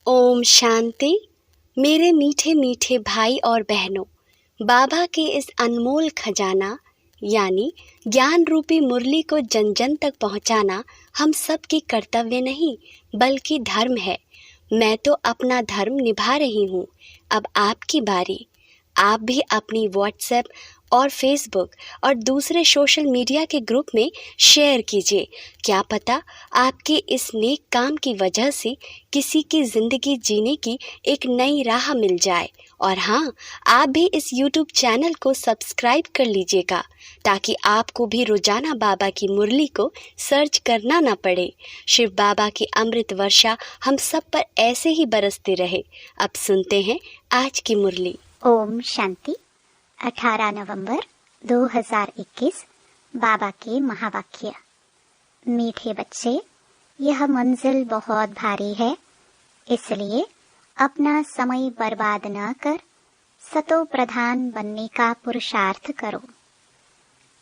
ओम शांति। मेरे मीठे मीठे भाई और बहनों, बाबा के इस अनमोल खजाना यानी ज्ञान रूपी मुरली को जन जन तक पहुंचाना हम सब की कर्तव्य नहीं बल्कि धर्म है। मैं तो अपना धर्म निभा रही हूँ। अब आपकी बारी। आप भी अपनी व्हाट्सएप और फेसबुक और दूसरे सोशल मीडिया के ग्रुप में शेयर कीजिए। क्या पता आपके इस नेक काम की वजह से किसी की ज़िंदगी जीने की एक नई राह मिल जाए। और हाँ, आप भी इस यूट्यूब चैनल को सब्सक्राइब कर लीजिएगा ताकि आपको भी रोजाना बाबा की मुरली को सर्च करना ना पड़े। शिव बाबा की अमृत वर्षा हम सब पर ऐसे ही बरसते रहे। अब सुनते हैं आज की मुरली। ओम शांति। 18 नवंबर 2021 बाबा के महावाक्य। मीठे बच्चे, यह मंजिल बहुत भारी है, इसलिए अपना समय बर्बाद न कर सतो प्रधान बनने का पुरुषार्थ करो।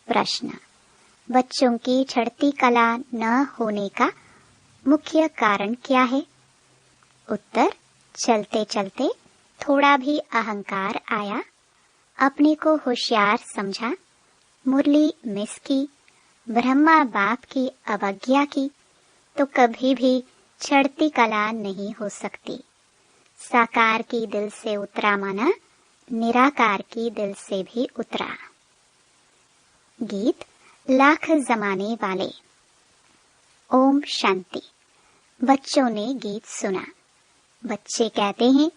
प्रश्न: बच्चों की चढ़ती कला न होने का मुख्य कारण क्या है? उत्तर: चलते चलते थोड़ा भी अहंकार आया, अपने को होशियार समझा, मुरली मिस की, ब्रह्मा बाप की अवज्ञा की, तो कभी भी चढ़ती कला नहीं हो सकती। साकार की दिल से उतरा माना निराकार की दिल से भी उतरा। गीत लाख जमाने वाले। ओम शांति। बच्चों ने गीत सुना। बच्चे कहते हैं,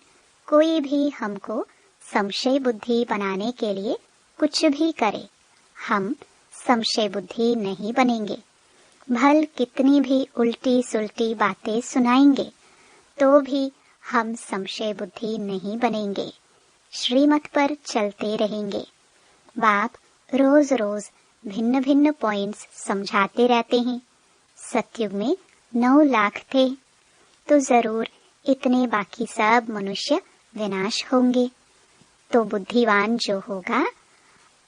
कोई भी हमको संशय बुद्धि बनाने के लिए कुछ भी करे, हम संशय बुद्धि नहीं बनेंगे। भल कितनी भी उल्टी सुल्टी बातें सुनाएंगे तो भी हम संशय बुद्धि नहीं बनेंगे। श्रीमत पर चलते रहेंगे। बाप रोज रोज भिन्न भिन्न पॉइंट्स समझाते रहते हैं। सतयुग में 9 लाख थे तो जरूर इतने बाकी सब मनुष्य विनाश होंगे। तो बुद्धिवान जो होगा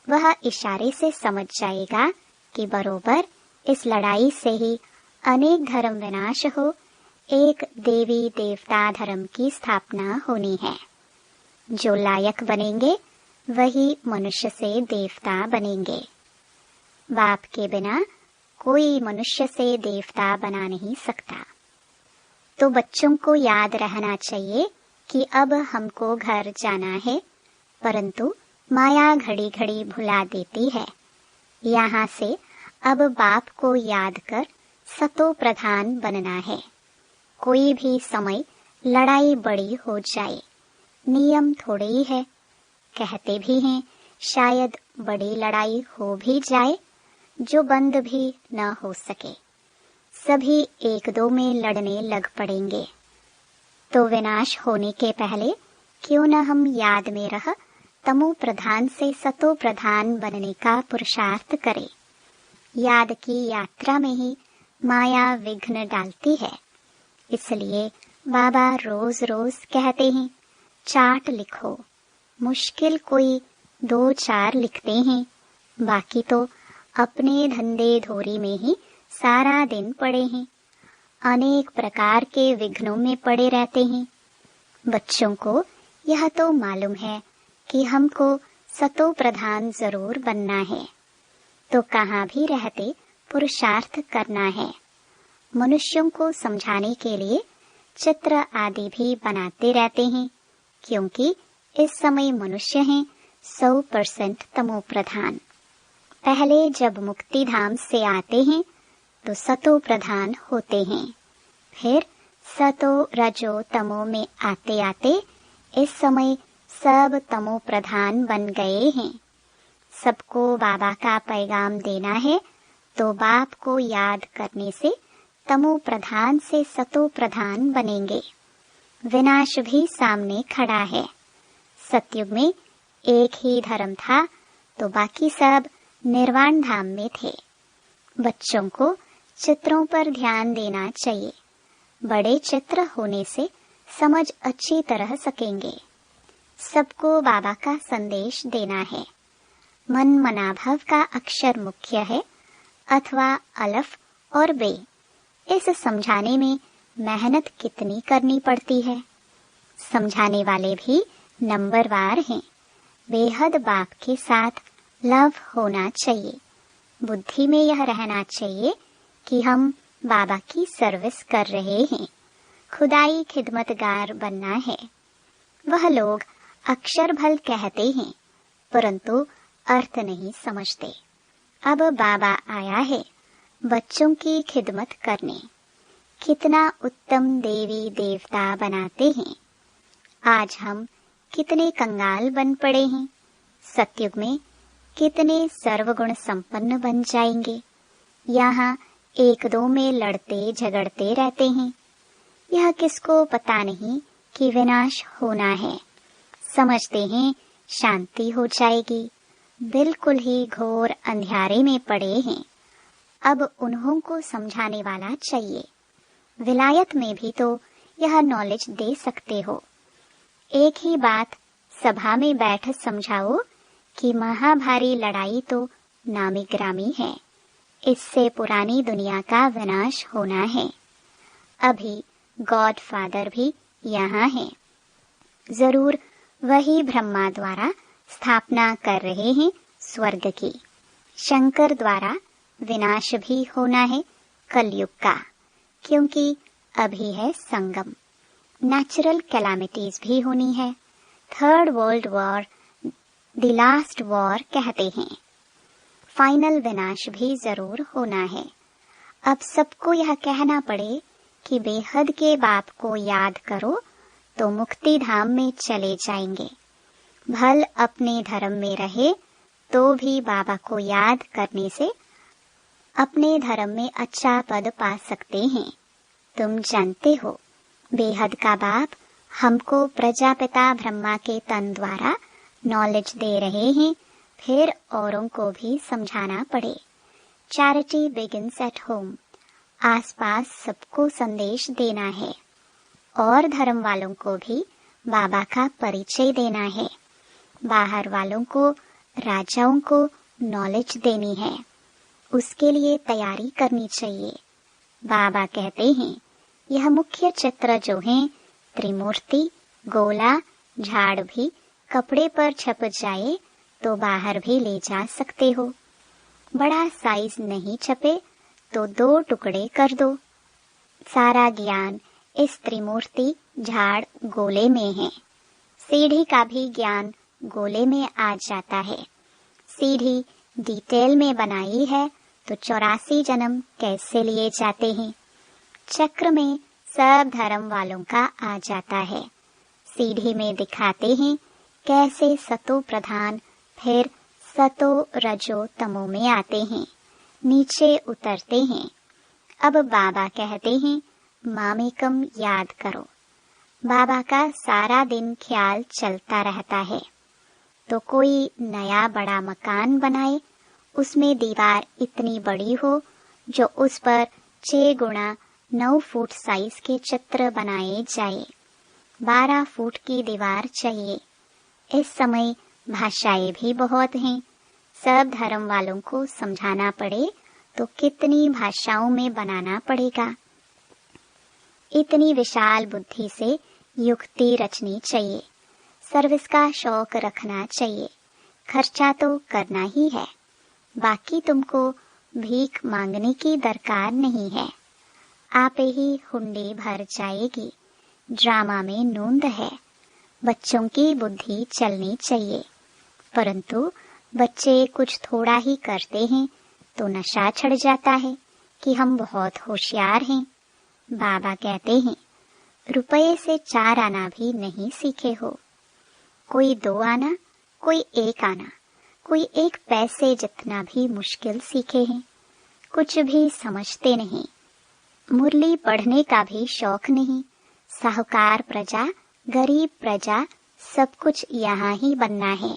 वह इशारे से समझ जाएगा कि बरोबर इस लड़ाई से ही अनेक धर्म विनाश हो, एक देवी देवता धर्म की स्थापना होनी है। जो लायक बनेंगे वही मनुष्य से देवता बनेंगे। बाप के बिना कोई मनुष्य से देवता बना नहीं सकता। तो बच्चों को याद रहना चाहिए कि अब हमको घर जाना है, परंतु माया घड़ी घड़ी भुला देती है। यहाँ से अब बाप को याद कर सतो प्रधान बनना है। कोई भी समय लड़ाई बड़ी हो जाए, नियम थोड़े ही है। कहते भी हैं शायद बड़ी लड़ाई हो भी जाए जो बंद भी न हो सके। सभी एक दो में लड़ने लग पड़ेंगे। तो विनाश होने के पहले क्यों न हम याद में रह तमो प्रधान से सतो प्रधान बनने का पुरुषार्थ करें। याद की यात्रा में ही माया विघ्न डालती है। इसलिए बाबा रोज रोज कहते हैं, चार्ट लिखो। मुश्किल कोई 2-4 लिखते हैं, बाकी तो अपने धंधे धोरी में ही सारा दिन पड़े हैं। अनेक प्रकार के विघ्नों में पड़े रहते हैं। बच्चों को यह तो मालूम है कि हमको सतो प्रधान जरूर बनना है, तो कहाँ भी रहते पुरुषार्थ करना है। मनुष्यों को समझाने के लिए चित्र आदि भी बनाते रहते हैं, क्योंकि इस समय मनुष्य हैं 100% तमो प्रधान। पहले जब मुक्ति धाम से आते हैं तो सतो प्रधान होते हैं, फिर सतो रजो तमो में आते आते इस समय सब तमो प्रधान बन गए हैं। सबको बाबा का पैगाम देना है, तो बाप को याद करने से तमो प्रधान से सतो प्रधान बनेंगे। विनाश भी सामने खड़ा है। सतयुग में एक ही धर्म था तो बाकी सब निर्वाण धाम में थे। बच्चों को चित्रों पर ध्यान देना चाहिए। बड़े चित्र होने से समझ अच्छी तरह सकेंगे। सबको बाबा का संदेश देना है। मन मनाभव का अक्षर मुख्य है अथवा अलफ और बे। इस समझाने में मेहनत कितनी करनी पड़ती है। समझाने वाले भी नंबरवार हैं। बेहद बाप के साथ लव होना चाहिए। बुद्धि में यह रहना चाहिए कि हम बाबा की सर्विस कर रहे हैं, खुदाई खिदमतगार बनना है। वह लोग अक्षर भल कहते हैं परंतु अर्थ नहीं समझते। अब बाबा आया है बच्चों की खिदमत करने। कितना उत्तम देवी देवता बनाते हैं। आज हम कितने कंगाल बन पड़े हैं। सतयुग में कितने सर्वगुण संपन्न बन जाएंगे। यहाँ एक दो में लड़ते झगड़ते रहते हैं। यह किसको पता नहीं कि विनाश होना है। समझते हैं शांति हो जाएगी। बिल्कुल ही घोर अंधियारे में पड़े हैं। अब उन्हों को समझाने वाला चाहिए। विलायत में भी तो यह नॉलेज दे सकते हो। एक ही बात सभा में बैठ समझाओ कि महाभारी लड़ाई तो नामी ग्रामी है। इससे पुरानी दुनिया का विनाश होना है। अभी गॉड फादर भी यहाँ है। जरूर वही ब्रह्मा द्वारा स्थापना कर रहे हैं स्वर्ग की। शंकर द्वारा विनाश भी होना है कलयुग का, क्योंकि अभी है संगम। नेचुरल कैलामिटीज भी होनी है। Third world war the last war कहते हैं। फाइनल विनाश भी जरूर होना है। अब सबको यह कहना पड़े कि बेहद के बाप को याद करो तो मुक्ति धाम में चले जाएंगे। भल अपने धर्म में रहे तो भी बाबा को याद करने से अपने धर्म में अच्छा पद पा सकते हैं। तुम जानते हो बेहद का बाप हमको प्रजापिता ब्रह्मा के तन द्वारा नॉलेज दे रहे हैं, फिर औरों को भी समझाना पड़े। Charity begins at home. आसपास सबको संदेश देना है और धर्म वालों को भी बाबा का परिचय देना है। बाहर वालों को, राजाओं को नॉलेज देनी है। उसके लिए तैयारी करनी चाहिए। बाबा कहते हैं यह मुख्य चित्र जो है त्रिमूर्ति, गोला, झाड़ भी कपड़े पर छप जाए तो बाहर भी ले जा सकते हो। बड़ा साइज नहीं छपे तो 2 टुकड़े कर दो। सारा ज्ञान इस त्रिमूर्ति झाड़ गोले में है। सीढ़ी का भी ज्ञान गोले में आ जाता है। सीढ़ी डिटेल में बनाई है तो 84 जन्म कैसे लिए जाते हैं। चक्र में सब धर्म वालों का आ जाता है। सीढ़ी में दिखाते हैं कैसे सतो प्रधान फिर सतो रजो तमो में आते हैं, नीचे उतरते हैं। अब बाबा कहते हैं मामेकम याद करो। बाबा का सारा दिन ख्याल चलता रहता है। तो कोई नया बड़ा मकान बनाए, उसमें दीवार इतनी बड़ी हो जो उस पर 6 गुणा 9 फुट साइज के चित्र बनाए जाए। 12 फुट की दीवार चाहिए। इस समय भाषाएं भी बहुत हैं। सब धर्म वालों को समझाना पड़े तो कितनी भाषाओं में बनाना पड़ेगा। इतनी विशाल बुद्धि से युक्ति रचनी चाहिए। सर्विस का शौक रखना चाहिए। खर्चा तो करना ही है। बाकी तुमको भीख मांगने की दरकार नहीं है। आप ही हुंडी भर जाएगी। ड्रामा में नूंद है। बच्चों की बुद्धि चलनी चाहिए, परंतु बच्चे कुछ थोड़ा ही करते हैं तो नशा चढ़ जाता है कि हम बहुत होशियार हैं। बाबा कहते हैं रुपये से 4 आना भी नहीं सीखे हो। कोई 2 आना, कोई 1 आना, कोई 1 पैसे जितना भी मुश्किल सीखे हैं। कुछ भी समझते नहीं। मुरली पढ़ने का भी शौक नहीं। साहूकार प्रजा, गरीब प्रजा, सब कुछ यहाँ ही बनना है।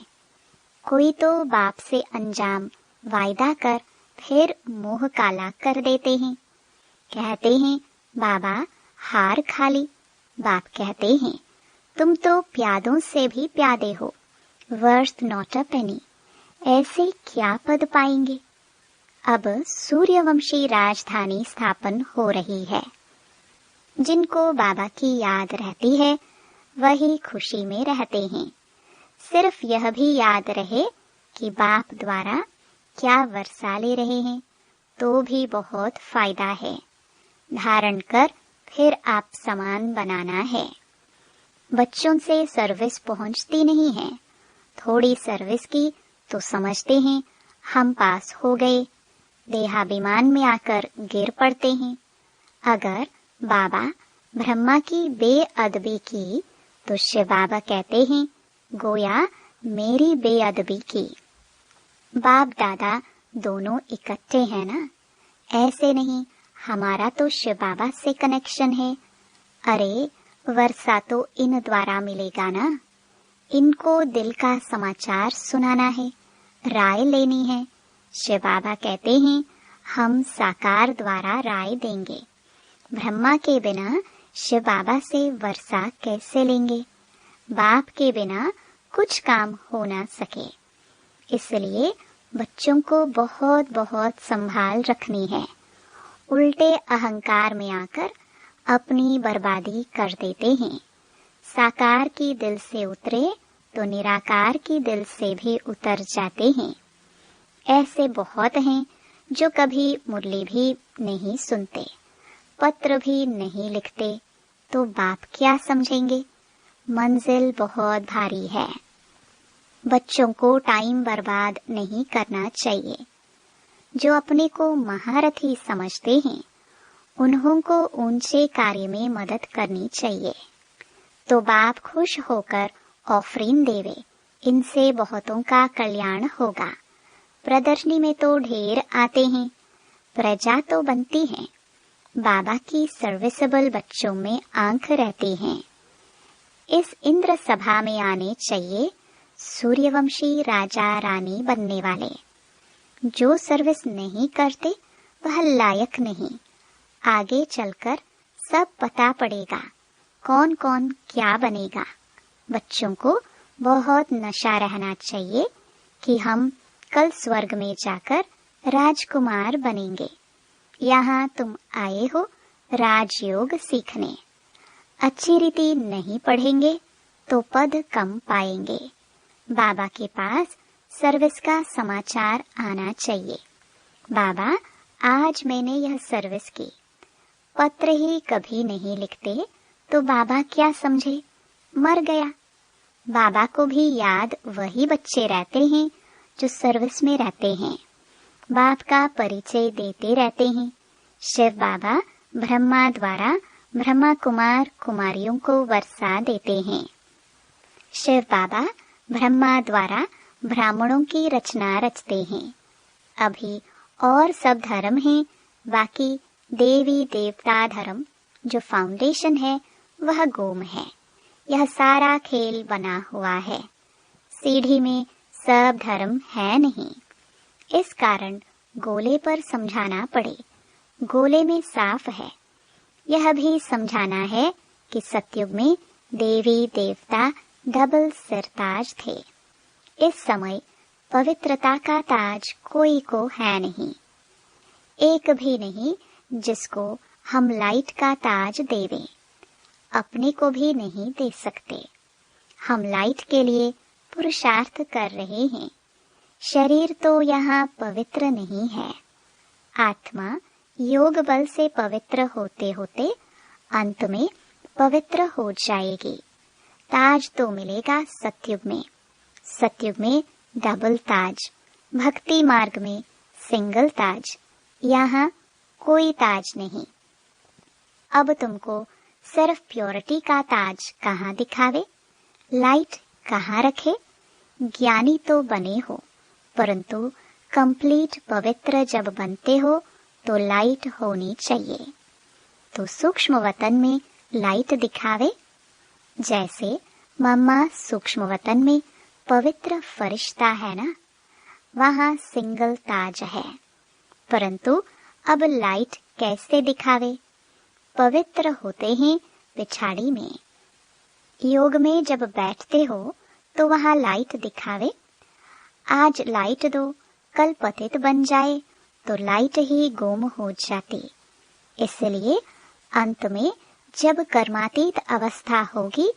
कोई तो बाप से अंजाम वायदा कर फिर मुंह काला कर देते हैं। कहते हैं बाबा हार खाली। बाप कहते हैं तुम तो प्यादों से भी प्यादे हो। वर्थ नॉट अ पेनी। ऐसे क्या पद पाएंगे। अब सूर्यवंशी राजधानी स्थापन हो रही है। जिनको बाबा की याद रहती है वही खुशी में रहते हैं। सिर्फ यह भी याद रहे कि बाप द्वारा क्या वर्षा ले रहे हैं तो भी बहुत फायदा है। धारण कर फिर आप सामान बनाना है। बच्चों से सर्विस पहुंचती नहीं है। थोड़ी सर्विस की तो समझते हैं हम पास हो गए, देहाभिमान में आकर गिर पड़ते हैं। अगर बाबा ब्रह्मा की बेअदबी की तो शिव बाबा कहते हैं गोया मेरी बेअदबी की। बाप दादा दोनों इकट्ठे हैं ना, ऐसे नहीं हमारा तो शिव बाबा से कनेक्शन है। अरे वर्षा तो इन द्वारा मिलेगा ना, इनको दिल का समाचार सुनाना है, राय लेनी है। शिव बाबा कहते हैं हम साकार द्वारा राय देंगे। ब्रह्मा के बिना शिव बाबा से वर्षा कैसे लेंगे? बाप के बिना कुछ काम हो ना सके। इसलिए बच्चों को बहुत बहुत संभाल रखनी है। उल्टे अहंकार में आकर अपनी बर्बादी कर देते हैं। साकार की दिल से उतरे तो निराकार की दिल से भी उतर जाते हैं। ऐसे बहुत हैं जो कभी मुरली भी नहीं सुनते, पत्र भी नहीं लिखते, तो बाप क्या समझेंगे? मंजिल बहुत भारी है। बच्चों को टाइम बर्बाद नहीं करना चाहिए। जो अपने को महारथी समझते हैं उन्हों को ऊंचे कार्य में मदद करनी चाहिए। तो बाप खुश होकर ऑफरिंग देवे, इनसे बहुतों का कल्याण होगा। प्रदर्शनी में तो ढेर आते हैं, प्रजा तो बनती है। बाबा की सर्विसेबल बच्चों में आंख रहती हैं। इस इंद्र सभा में आने चाहिए सूर्यवंशी राजा रानी बनने वाले। जो सर्विस नहीं करते वह लायक नहीं। आगे चलकर सब पता पड़ेगा कौन कौन क्या बनेगा। बच्चों को बहुत नशा रहना चाहिए कि हम कल स्वर्ग में जाकर राजकुमार बनेंगे। यहाँ तुम आए हो राजयोग सीखने। अच्छी रीति नहीं पढ़ेंगे तो पद कम पाएंगे। बाबा के पास सर्विस का समाचार आना चाहिए। बाबा आज मैंने यह सर्विस की। पत्र ही कभी नहीं लिखते तो बाबा क्या समझे? मर गया। बाबा को भी याद वही बच्चे रहते हैं जो सर्विस में रहते हैं। बाप का परिचय देते रहते हैं। शिव बाबा ब्रह्मा द्वारा ब्रह्मा कुमार कुमारियों को वर्षा देते हैं। शिव बाबा ब्रह्मा द्वारा ब्राह्मणों की रचना रचते हैं। अभी और सब धर्म हैं, बाकी देवी देवता धर्म जो फाउंडेशन है वह गोम है। यह सारा खेल बना हुआ है। सीढ़ी में सब धर्म है नहीं। इस कारण गोले पर समझाना पड़े। गोले में साफ है। यह भी समझाना है कि सतयुग में देवी देवता डबल सिरताज थे। इस समय पवित्रता का ताज कोई को है नहीं, एक भी नहीं जिसको हम लाइट का ताज देवें। अपने को भी नहीं दे सकते। हम लाइट के लिए पुरुषार्थ कर रहे हैं। शरीर तो यहाँ पवित्र नहीं है। आत्मा योग बल से पवित्र होते होते अंत में पवित्र हो जाएगी। ताज तो मिलेगा सतयुग में। सतयुग में डबल ताज, भक्ति मार्ग में सिंगल ताज। यहाँ कोई ताज नहीं। अब तुमको सिर्फ प्योरिटी का ताज कहाँ दिखावे, लाइट कहाँ रखे? ज्ञानी तो बने हो, परंतु कंप्लीट पवित्र जब बनते हो तो लाइट होनी चाहिए। तो सूक्ष्म वतन में लाइट दिखावे। जैसे मम्मा सूक्ष्म वतन में पवित्र फरिश्ता है ना, वहाँ सिंगल ताज है। परंतु अब लाइट कैसे दिखावे? पवित्र होते हैं पिछाड़ी में। योग में जब बैठते हो तो वहाँ लाइट दिखावे। आज लाइट दो, कल पतित बन जाए तो लाइट ही गुम हो जाती। इसलिए अंत में जब कर्मातीत अवस्था होगी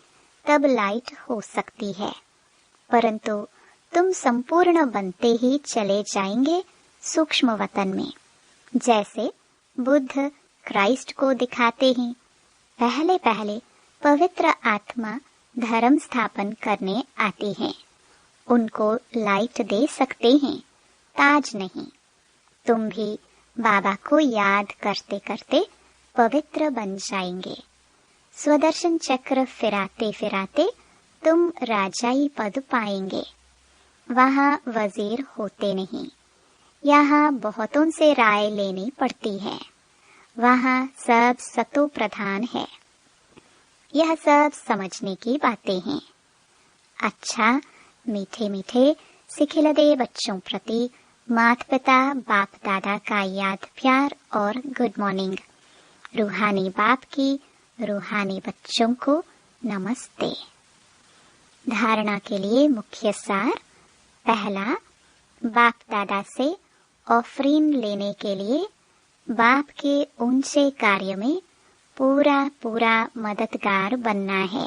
तब लाइट हो सकती है, परंतु तुम संपूर्ण बनते ही चले जाएंगे सूक्ष्म वतन में। जैसे बुद्ध क्राइस्ट को दिखाते ही पहले पहले पवित्र आत्मा धर्म स्थापन करने आती है, उनको लाइट दे सकते हैं, ताज नहीं। तुम भी बाबा को याद करते करते पवित्र बन जाएंगे। स्वदर्शन चक्र फिराते फिराते तुम राजाई पद पाएंगे। वहाँ वजीर होते नहीं, यहाँ बहुतों से राय लेनी पड़ती है। वहाँ सब सतो प्रधान है। यह सब समझने की बातें हैं। अच्छा, मीठे मीठे सिखिलदे बच्चों प्रति माता पिता बाप दादा का याद प्यार और गुड मॉर्निंग। रूहानी बाप की रूहानी बच्चों को नमस्ते। धारणा के लिए मुख्य सार। पहला, बाप दादा से ऑफरिंग लेने के लिए बाप के ऊंचे कार्य में पूरा पूरा मददगार बनना है।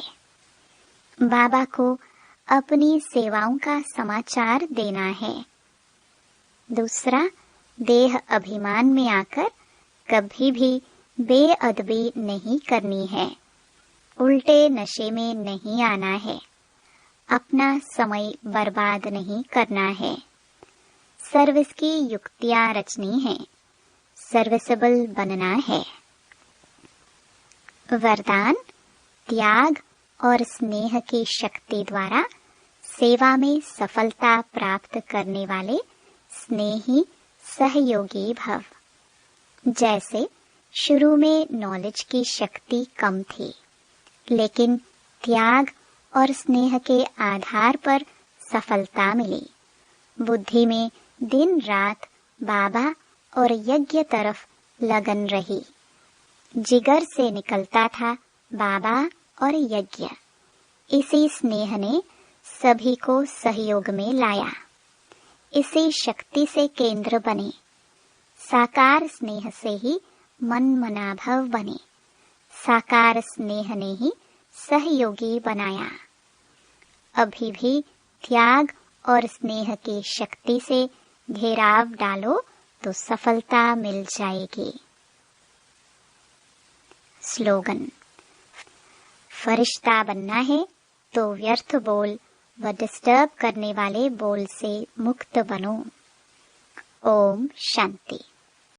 बाबा को अपनी सेवाओं का समाचार देना है। दूसरा, देह अभिमान में आकर कभी भी बेअदबी नहीं करनी है, उल्टे नशे में नहीं आना है, अपना समय बर्बाद नहीं करना है। सर्विस की युक्तियां रचनी है, सर्विसेबल बनना है। वरदान, त्याग और स्नेह की शक्ति द्वारा सेवा में सफलता प्राप्त करने वाले स्नेही सहयोगी भव। जैसे शुरू में नॉलेज की शक्ति कम थी, लेकिन त्याग और स्नेह के आधार पर सफलता मिली। बुद्धि में दिन रात बाबा और यज्ञ तरफ लगन रही। जिगर से निकलता था बाबा और यज्ञ। इसी स्नेह ने सभी को सहयोग में लाया। इसी शक्ति से केंद्र बने। साकार स्नेह से ही मन मनाभव बने। साकार स्नेह ने ही सहयोगी बनाया। अभी भी त्याग और स्नेह की शक्ति से घेराव डालो तो सफलता मिल जाएगी। स्लोगन, फरिश्ता बनना है तो व्यर्थ बोल व डिस्टर्ब करने वाले बोल से मुक्त बनो। ओम शांति।